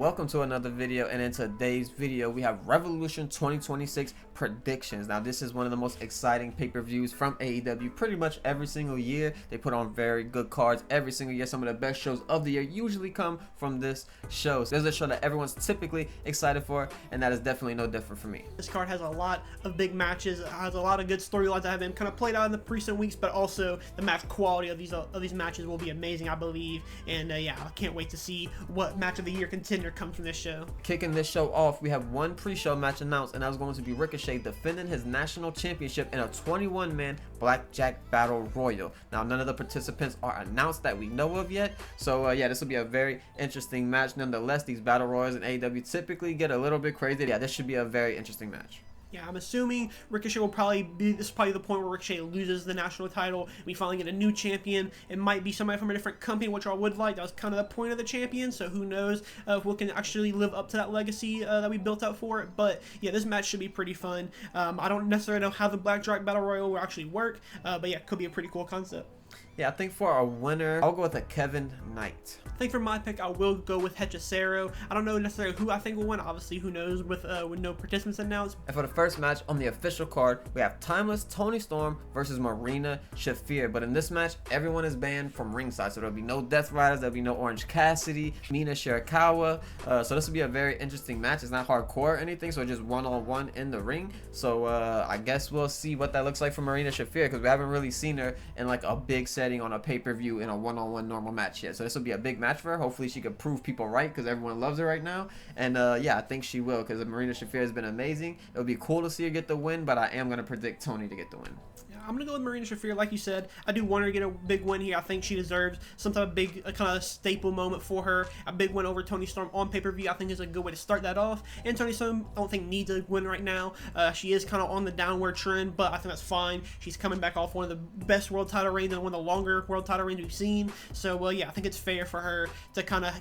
Welcome to another video, and in today's video we have Revolution 2026 predictions. Now this is one of the most exciting pay-per-views from AEW. Pretty much every single year they put on very good cards every single year. Some of the best shows of the year usually come from this show. So this is a show that everyone's typically excited for, and that is definitely no different for me. This card has a lot of big matches. It has a lot of good storylines that have been kind of played out in the recent weeks, but also the match quality of these matches will be amazing, I believe. And yeah, I can't wait to see what match of the year contender comes from this show. Kicking this show off, we have one pre-show match announced, and that was going to be Ricochet defending his national championship in a 21-man blackjack battle royal. Now none of the participants are announced that we know of yet, so yeah, this will be a very interesting match. Nonetheless, these battle royals in AEW typically get a little bit crazy. Yeah, this should be a very interesting match. Yeah, I'm assuming Ricochet will probably be, this is probably the point where Ricochet loses the national title. We finally get a new champion. It might be somebody from a different company, which I would like. That was kind of the point of the champion, so who knows if we can actually live up to that legacy that we built out for it. But yeah, this match should be pretty fun. I don't necessarily know how the Blackjack Battle Royal will actually work, but yeah, it could be a pretty cool concept. Yeah, I think for our winner, I'll go with a Kevin Knight. I think for my pick, I will go with Hechicero. I don't know necessarily who I think will win. Obviously, who knows with no participants announced. And for the first match on the official card, we have Timeless Toni Storm versus Marina Shafir. But in this match, everyone is banned from ringside, so there'll be no Death Riders, there'll be no Orange Cassidy, Mina Shirakawa. So this will be a very interesting match. It's not hardcore or anything, so it's just one-on-one in the ring. So I guess we'll see what that looks like for Marina Shafir, because we haven't really seen her in like a big setting on a pay-per-view in a one-on-one normal match yet. So this will be a big match for her. Hopefully she can prove people right, because everyone loves her right now. And yeah, I think she will, because Marina Shafir has been amazing. It would be cool to see her get the win, but I am going to predict Toni to get the win. I'm going to go with Marina Shafir. Like you said, I do want her to get a big win here. I think she deserves some type of big kind of staple moment for her. A big win over Toni Storm on pay-per-view, I think, is a good way to start that off. And Toni Storm, I don't think needs a win right now. She is kind of on the downward trend, but I think that's fine. She's coming back off one of the best world title reigns and one of the longer world title reigns we've seen. So, well, yeah, I think it's fair for her to kind of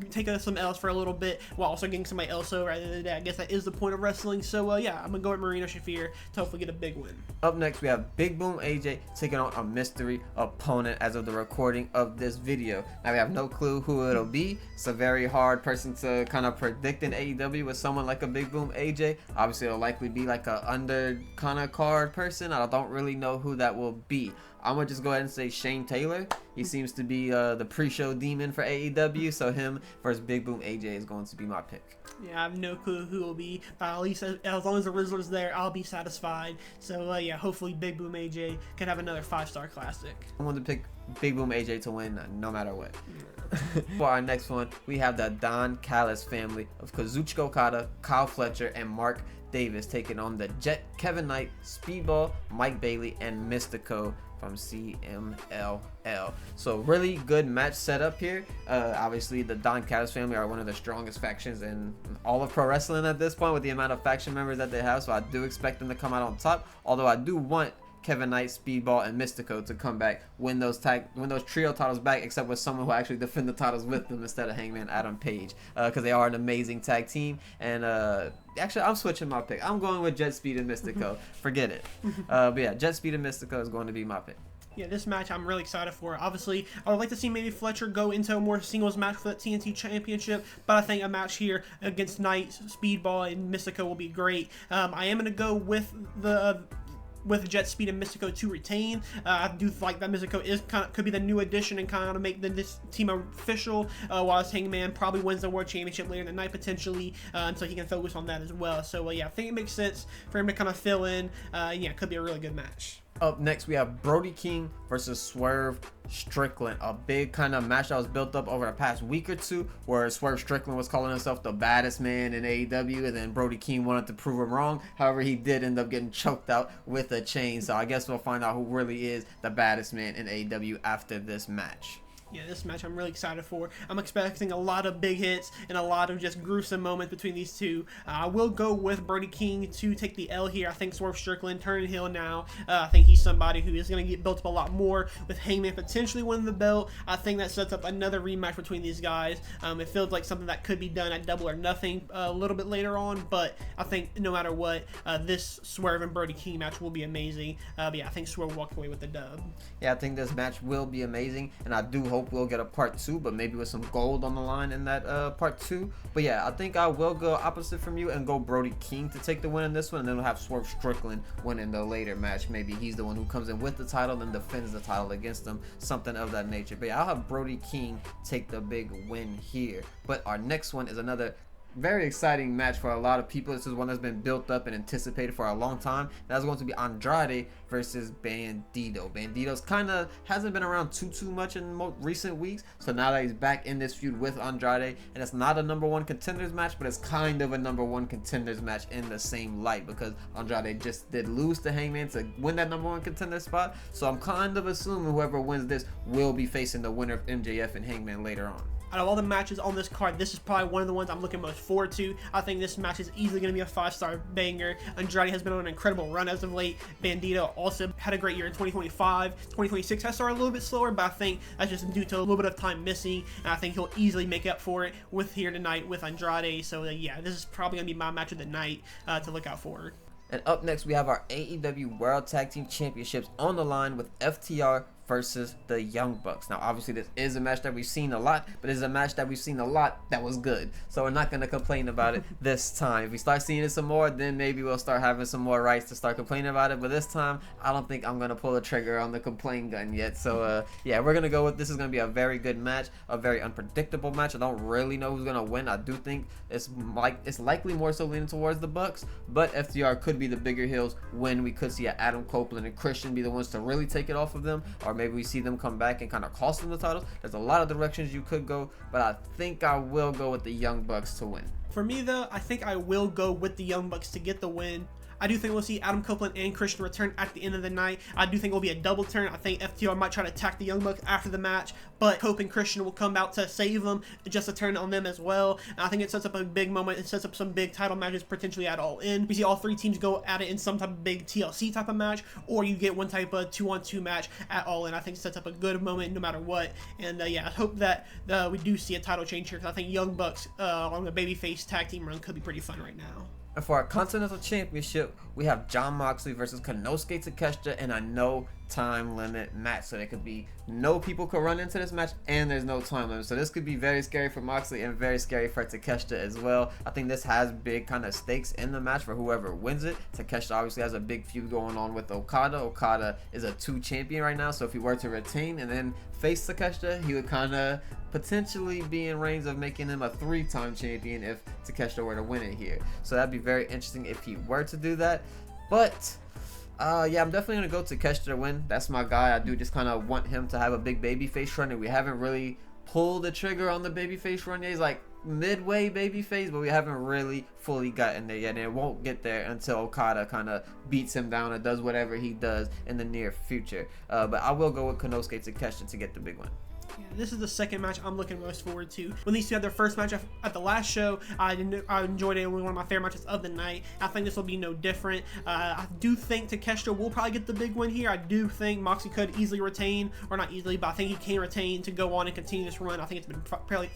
take some L's for a little bit while also getting somebody else over at the end of the day. I guess that is the point of wrestling. So, yeah, I'm going to go with Marina Shafir to hopefully get a big win. Up next, we have Big Boom AJ taking on a mystery opponent as of the recording of this video. Now we have no clue who it'll be. It's a very hard person to kind of predict in AEW with someone like a Big Boom AJ. Obviously it'll likely be like a under kind of card person. I don't really know who that will be. I'm gonna just go ahead and say Shane Taylor. He seems to be the pre-show demon for AEW, so him versus Big Boom AJ is going to be my pick. Yeah, I have no clue who will be, but at least as long as the Rizzler's there, I'll be satisfied. So yeah, hopefully Big Boom AJ can have another 5-star classic. I want to pick Big Boom AJ to win no matter what. For our next one, we have the Don Callis family of Kazuchika Okada, Kyle Fletcher, and Mark Davis taking on the Jet, Kevin Knight, Speedball, Mike Bailey, and Mystico from CMLL. So really good match setup here. Obviously the Don Callis family are one of the strongest factions in all of pro wrestling at this point with the amount of faction members that they have, so I do expect them to come out on top, although I do want Kevin Knight, Speedball, and Mystico to come back, win those trio titles back, except with someone who actually defend the titles with them instead of Hangman Adam Page, because they are an amazing tag team. And actually, I'm switching my pick. I'm going with Jet Speed and Mystico. Forget it. But yeah, Jet Speed and Mystico is going to be my pick. Yeah, this match I'm really excited for. Obviously, I would like to see maybe Fletcher go into a more singles match for that TNT Championship, but I think a match here against Knight, Speedball, and Mystico will be great. I am going to go with Jet Speed and Mystico to retain. I do like that Mystico could be the new addition and kind of make this team official, while Hangman probably wins the World Championship later in the night potentially, so he can focus on that as well. So yeah, I think it makes sense for him to kind of fill in. Yeah, it could be a really good match. Up next, we have Brody King versus Swerve Strickland, a big kind of match that was built up over the past week or two, where Swerve Strickland was calling himself the baddest man in AEW, and then Brody King wanted to prove him wrong. However, he did end up getting choked out with a chain, so I guess we'll find out who really is the baddest man in AEW after this match. Yeah, this match I'm really excited for. I'm expecting a lot of big hits and a lot of just gruesome moments between these two. I will go with Brody King to take the L here. I think Swerve Strickland turning heel now. I think he's somebody who is going to get built up a lot more with Hangman potentially winning the belt. I think that sets up another rematch between these guys. It feels like something that could be done at Double or Nothing a little bit later on, but I think no matter what, this Swerve and Brody King match will be amazing. But yeah, I think Swerve walked away with the dub. Yeah, I think this match will be amazing, and I do hope hope we'll get a part 2, but maybe with some gold on the line in that part 2. But yeah, I think I will go opposite from you and go Brody King to take the win in this one, and then we'll have Swerve Strickland win in the later match. Maybe he's the one who comes in with the title and defends the title against them, something of that nature. But yeah, I'll have Brody King take the big win here. But our next one is another very exciting match for a lot of people. This is one that's been built up and anticipated for a long time. That's going to be Andrade versus Bandito. Bandito's kind of hasn't been around too much in recent weeks, so now that he's back in this feud with Andrade, and it's not a number 1 contenders match, but it's kind of a number 1 contenders match in the same light, because Andrade just did lose to Hangman to win that number 1 contender spot. So I'm kind of assuming whoever wins this will be facing the winner of MJF and Hangman later on. Out of all the matches on this card, this is probably one of the ones I'm looking most forward to. I think this match is easily going to be a 5-star banger. Andrade has been on an incredible run as of late. Bandito also had a great year in 2025. 2026 has started a little bit slower, but I think that's just due to a little bit of time missing, and I think he'll easily make up for it with here tonight with Andrade. So yeah, this is probably going to be my match of the night to look out for. And up next, we have our AEW World Tag Team Championships on the line with FTR versus the Young Bucks. Now, obviously, this is a match that we've seen a lot, but it's a match that we've seen a lot that was good. So we're not going to complain about it this time. If we start seeing it some more, then maybe we'll start having some more rights to start complaining about it. But this time, I don't think I'm going to pull the trigger on the complaint gun yet. So, yeah, we're going to go with this is going to be a very good match, a very unpredictable match. I don't really know who's going to win. I do think it's likely more so leaning towards the Bucks, but FTR could be the bigger heels when we could see Adam Copeland and Christian be the ones to really take it off of them, or maybe we see them come back and kind of cost them the titles. There's a lot of directions you could go, but I think I will go with the Young Bucks to win. For me, though, I think I will go with the Young Bucks to get the win. I do think we'll see Adam Copeland and Christian return at the end of the night. I do think it will be a double turn. I think FTR might try to attack the Young Bucks after the match, but Cope and Christian will come out to save them, just a turn on them as well. And I think it sets up a big moment. It sets up some big title matches potentially at All In. We see all 3 teams go at it in some type of big TLC type of match, or you get one type of 2-on-2 match at All In. I think it sets up a good moment no matter what. And yeah, I hope that we do see a title change here, because I think Young Bucks on the babyface tag team run could be pretty fun right now. And for our Continental Championship, we have Jon Moxley versus Konosuke Takeshita in a no time limit match. So there could be no people could run into this match, and there's no time limit. So this could be very scary for Moxley and very scary for Takeshita as well. I think this has big kind of stakes in the match for whoever wins it. Takeshita obviously has a big feud going on with Okada. Okada is a 2 champion right now, so if he were to retain and then face Takeshita, he would kind of potentially be in range of making him a 3-time champion if Takeshita were to win it here. So that'd be very interesting if he were to do that. But yeah, I'm definitely going to go Takeshita to win. That's my guy. I do just kind of want him to have a big babyface run, and we haven't really pulled the trigger on the babyface run yet. He's like midway babyface, but we haven't really fully gotten there yet, and it won't get there until Okada kind of beats him down or does whatever he does in the near future. But I will go with Konosuke Takeshita to get the big win. Yeah, this is the second match I'm looking most forward to. When these two had their first match at the last show, I enjoyed it. It was one of my favorite matches of the night. I think this will be no different. I do think Takeshita will probably get the big win here. I do think Moxley could easily retain, or not easily, but I think he can retain to go on and continue this run. I think it's been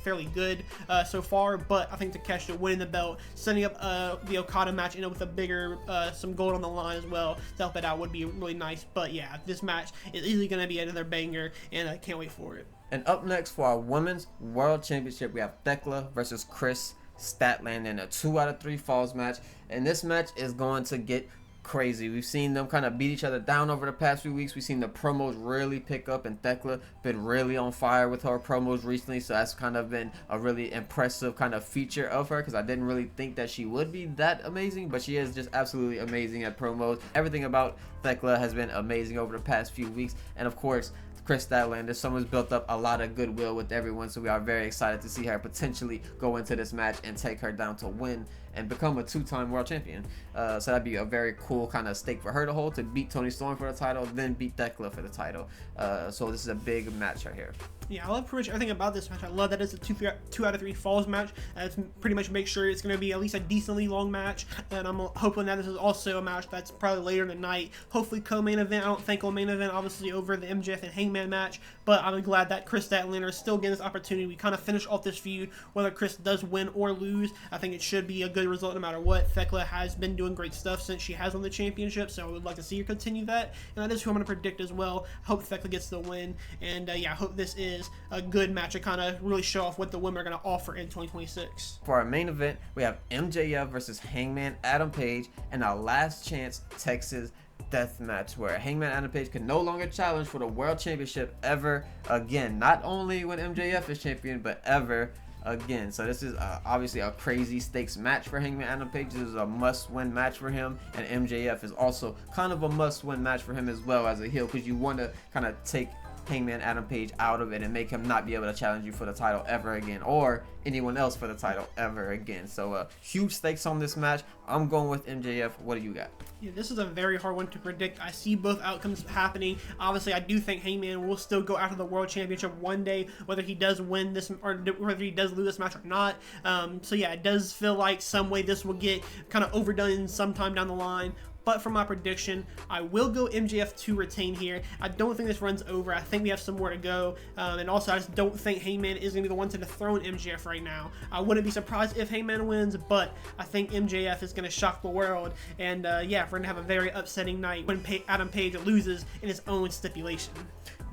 fairly good so far, but I think Takeshita winning the belt, setting up the Okada match, with a bigger, some gold on the line as well to help it out would be really nice. But yeah, this match is easily going to be another banger, and I can't wait for it. And up next for our Women's World Championship, we have Thekla versus Chris Statlander in a 2 out of 3 falls match. And this match is going to get crazy. We've seen them kind of beat each other down over the past few weeks. We've seen the promos really pick up, and Thekla been really on fire with her promos recently, so that's kind of been a really impressive kind of feature of her, because I didn't really think that she would be that amazing, but she is just absolutely amazing at promos. Everything about Thekla has been amazing over the past few weeks, and of course Chris Statlander, someone's built up a lot of goodwill with everyone, so we are very excited to see her potentially go into this match and take her down to win and become a 2-time world champion. So that'd be a very cool kind of stake for her to hold, to beat Toni Storm for the title, then beat Thekla for the title. So this is a big match right here. Yeah, I love pretty much everything about this match. I love that it's a 2 out of 3 falls match. It's pretty much make sure it's going to be at least a decently long match, and I'm hoping that this is also a match that's probably later in the night. Hopefully co-main event. I don't think co-main event, obviously, over the MJF and Hangman match, but I'm glad that Chris Statlander is still getting this opportunity. We kind of finish off this feud, whether Chris does win or lose. I think it should be a good result no matter what. Thekla has been doing great stuff since she has won the championship, so I would like to see her continue that, and that is who I'm going to predict as well. Hope Thekla gets the win, and yeah, I hope this is is a good match to kind of really show off what the women are going to offer in 2026. For our main event, we have MJF versus Hangman Adam Page and our last chance Texas death match, where Hangman Adam Page can no longer challenge for the world championship ever again. Not only when MJF is champion, but ever again. So this is obviously a crazy stakes match for Hangman Adam Page. This is a must-win match for him, and MJF is also kind of a must-win match for him as well as a heel, because you want to kind of take Hangman Adam Page out of it and make him not be able to challenge you for the title ever again, or anyone else for the title ever again. So huge stakes on this match. I'm going with MJF. What do you got? Yeah, this is a very hard one to predict. I see both outcomes happening. Obviously, I do think Hangman will still go after the World Championship one day, whether he does win this or whether he does lose this match or not. So yeah, it does feel like some way this will get kind of overdone sometime down the line. But for my prediction, I will go MJF to retain here. I don't think this runs over. I think we have some more to go. And also, I just don't think Hangman is going to be the one to dethrone MJF right now. I wouldn't be surprised if Hangman wins, but I think MJF is going to shock the world. And yeah, we're going to have a very upsetting night when Adam Page loses in his own stipulation.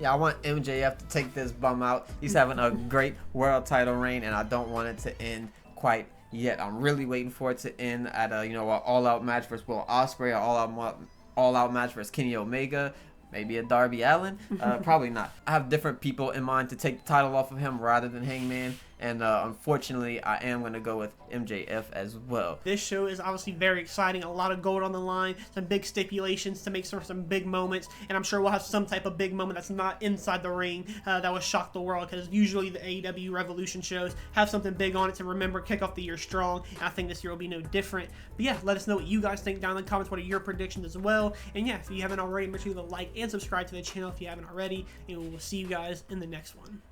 Yeah, I want MJF to take this bum out. He's having a great world title reign, and I don't want it to end quite yet. I'm really waiting for it to end at a, you know, an all-out match versus Will Ospreay, an all-out match versus Kenny Omega, maybe a Darby Allin. Probably not. I have different people in mind to take the title off of him rather than Hangman, and unfortunately, I am going to go with MJF as well. This show is obviously very exciting. A lot of gold on the line, some big stipulations to make some big moments, and I'm sure we'll have some type of big moment that's not inside the ring that will shock the world, because usually the AEW Revolution shows have something big on it to remember, kick off the year strong, and I think this year will be no different. But yeah, let us know what you guys think down in the comments. What are your predictions as well? And yeah, if you haven't already, make sure to like and subscribe to the channel if you haven't already, and we'll see you guys in the next one.